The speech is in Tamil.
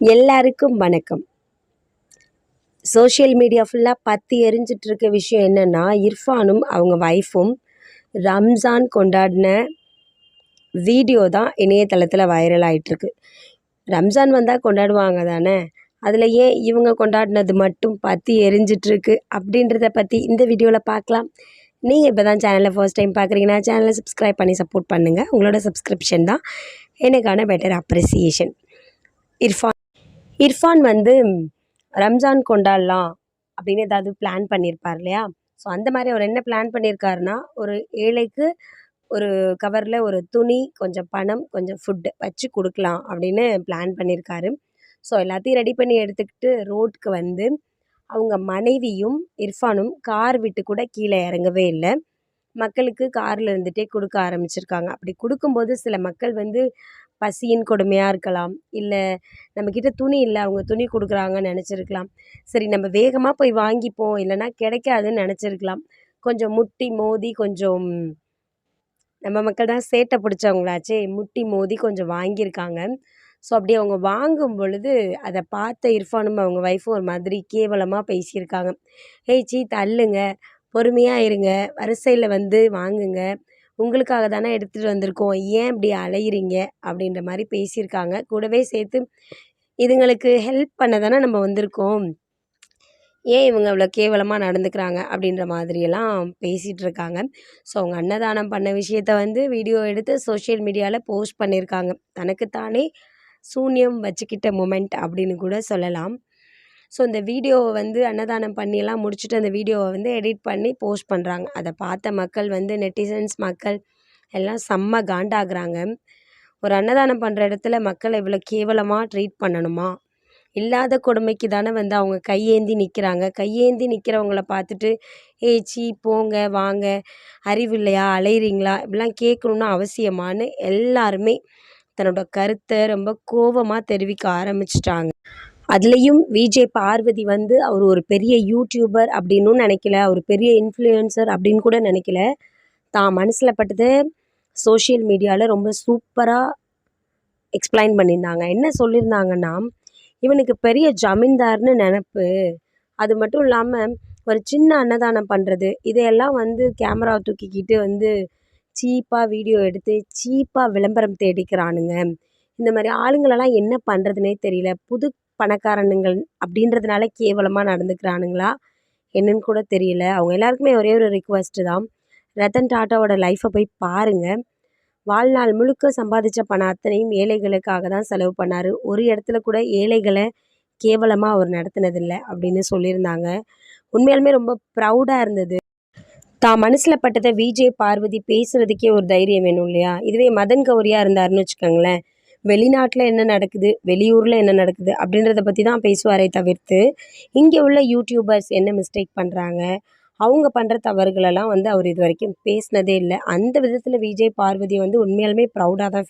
எல்லாருக்கும் வணக்கம். சோஷியல் மீடியா ஃபுல்லாக பற்றி எரிஞ்சிட்டு இருக்க விஷயம் என்னென்னா, இர்ஃபானும் அவங்க ஒய்ஃபும் ரம்ஜான் கொண்டாடின வீடியோ தான் இணையதளத்தில் வைரல் ஆகிட்டுருக்கு. ரம்ஜான் வந்தால் கொண்டாடுவாங்க தானே, அதில் ஏன் இவங்க கொண்டாடினது மட்டும் பற்றி எரிஞ்சிட்ருக்கு அப்படின்றத பற்றி இந்த வீடியோவில் பார்க்கலாம். நீங்கள் இப்போ தான் சேனலில் ஃபர்ஸ்ட் டைம் பார்க்குறீங்கன்னா சேனலை சப்ஸ்கிரைப் பண்ணி சப்போர்ட் பண்ணுங்கள். உங்களோட சப்ஸ்கிரிப்ஷன் தான் எனக்கான பெட்டர் அப்ரிசியேஷன். இர்ஃபான் வந்து ரம்ஜான் கொண்டாடலாம் அப்படின்னு ஏதாவது பிளான் பண்ணியிருப்பார் இல்லையா? ஸோ அந்த மாதிரி அவர் என்ன பிளான் பண்ணியிருக்காருன்னா, ஒரு ஏழைக்கு ஒரு கவரில் ஒரு துணி, கொஞ்சம் பணம், கொஞ்சம் ஃபுட்டு வச்சு கொடுக்கலாம் அப்படின்னு பிளான் பண்ணியிருக்காரு. ஸோ எல்லாத்தையும் ரெடி பண்ணி எடுத்துக்கிட்டு ரோட்டுக்கு வந்து அவங்க மனைவியும் இர்ஃபானும் கார் விட்டு கூட கீழே இறங்கவே இல்லை. மக்களுக்கு காரில் இருந்துகிட்டே கொடுக்க ஆரம்பிச்சிருக்காங்க. அப்படி கொடுக்கும்போது சில மக்கள் வந்து பசியின் கொடுமையாக இருக்கலாம், இல்லை நம்மக்கிட்ட துணி இல்லை, அவங்க துணி கொடுக்குறாங்கன்னு நினச்சிருக்கலாம். சரி நம்ம வேகமாக போய் வாங்கிப்போம், இல்லைனா கிடைக்காதுன்னு நினச்சிருக்கலாம். கொஞ்சம் முட்டி மோதி, கொஞ்சம் நம்ம மக்கள் தான் சேட்டை பிடிச்சவங்களாச்சே, முட்டி மோதி கொஞ்சம் வாங்கியிருக்காங்க. ஸோ அப்படி அவங்க வாங்கும் பொழுது அதை பார்த்த இர்ஃபானும் அவங்க ஒய்ஃபும் ஒரு மாதிரி கேவலமாக பேசியிருக்காங்க. ஏய் சீ தள்ளுங்க, பொறுமையாக இருங்க, வரிசையில் வந்து வாங்குங்க, உங்களுக்காக தானே எடுத்துகிட்டு வந்திருக்கோம், ஏன் இப்படி அலையிறீங்க அப்படின்ற மாதிரி பேசியிருக்காங்க. கூடவே சேர்த்து இதுங்களுக்கு ஹெல்ப் பண்ண தானே நம்ம வந்திருக்கோம், ஏன் இவங்க இவ்வளோ கேவலமாக நடந்துக்கிறாங்க அப்படின்ற மாதிரியெல்லாம் பேசிகிட்டு இருக்காங்க. ஸோ அவங்க அன்னதானம் பண்ண விஷயத்த வந்து வீடியோ எடுத்து சோஷியல் மீடியாவில் போஸ்ட் பண்ணியிருக்காங்க. தனக்குத்தானே சூன்யம் வச்சுக்கிட்ட மொமெண்ட் அப்படின்னு கூட சொல்லலாம். ஸோ இந்த வீடியோவை வந்து அன்னதானம் பண்ணியெல்லாம் முடிச்சுட்டு அந்த வீடியோவை வந்து எடிட் பண்ணி போஸ்ட் பண்ணுறாங்க. அதை பார்த்த மக்கள் வந்து நெட்டிசன்ஸ் மக்கள் எல்லாம் செம்ம காண்டாகிறாங்க. ஒரு அன்னதானம் பண்ணுற இடத்துல மக்களை இவ்வளோ கேவலமாக ட்ரீட் பண்ணணுமா? இல்லாத கொடுமைக்கு தானே வந்து அவங்க கையேந்தி நிற்கிறாங்க. கையேந்தி நிற்கிறவங்கள பார்த்துட்டு ஏச்சி போங்க வாங்க, அறிவு இல்லையா, அலையிறீங்களா, இப்படிலாம் கேட்கணுன்னு அவசியமானு எல்லாருமே தன்னோட கருத்தை ரொம்ப கோபமாக தெரிவிக்க ஆரம்பிச்சிட்டாங்க. அதுலேயும் விஜய் பார்வதி வந்து அவர் ஒரு பெரிய யூடியூபர் அப்படின்னும் நினைக்கல, அவர் பெரிய இன்ஃப்ளூயன்சர் அப்படின்னு கூட நினைக்கல. தான் மனசில் பட்டதை சோஷியல் மீடியாவில் ரொம்ப சூப்பராக எக்ஸ்பிளைன் பண்ணியிருந்தாங்க. என்ன சொல்லியிருந்தாங்கன்னா, இவனுக்கு பெரிய ஜமீன்தார்னு நினப்பு, அது மட்டும் இல்லாமல் ஒரு சின்ன அன்னதானம் பண்ணுறது, இதையெல்லாம் வந்து கேமராவை தூக்கிக்கிட்டு வந்து சீப்பாக வீடியோ எடுத்து சீப்பாக விளம்பரம் தேடிக்கிறானுங்க. இந்த மாதிரி ஆளுங்களெல்லாம் என்ன பண்ணுறதுனே தெரியல, புது பணக்காரனுங்கள் அப்படின்றதுனால கேவலமாக நடந்துக்கிறானுங்களா என்னன்னு கூட தெரியல. அவங்க எல்லாருக்குமே ஒரே ஒரு ரிக்வெஸ்ட்டு தான், ரத்தன் டாட்டாவோட லைஃப்பை போய் பாருங்கள். வாழ்நாள் முழுக்க சம்பாதிச்ச பணம் அத்தனையும் ஏழைகளுக்காக தான் செலவு பண்ணார். ஒரு இடத்துல கூட ஏழைகளை கேவலமாக அவர் நடத்தினதில்லை அப்படின்னு சொல்லியிருந்தாங்க. உண்மையாலுமே ரொம்ப ப்ரௌடாக இருந்தது. தான் மனசில் பட்டதை விஜய் பார்வதி பேசுகிறதுக்கே ஒரு தைரியம் வேணும் இல்லையா? இதுவே மதன் கௌரியாக இருந்தாருன்னு வச்சுக்கோங்களேன், வெளிநாட்டில் என்ன நடக்குது, வெளியூரில் என்ன நடக்குது அப்படின்றத பற்றி தான் பேசுவாரே தவிர்த்து, இங்கே உள்ள யூடியூபர்ஸ் என்ன மிஸ்டேக் பண்ணுறாங்க, அவங்க பண்ணுற தவறுகளெல்லாம் வந்து அவர் இது வரைக்கும் பேசினதே இல்லை. அந்த விதத்தில் விஜய் பார்வதி வந்து உண்மையாலுமே ப்ரௌடாக தான்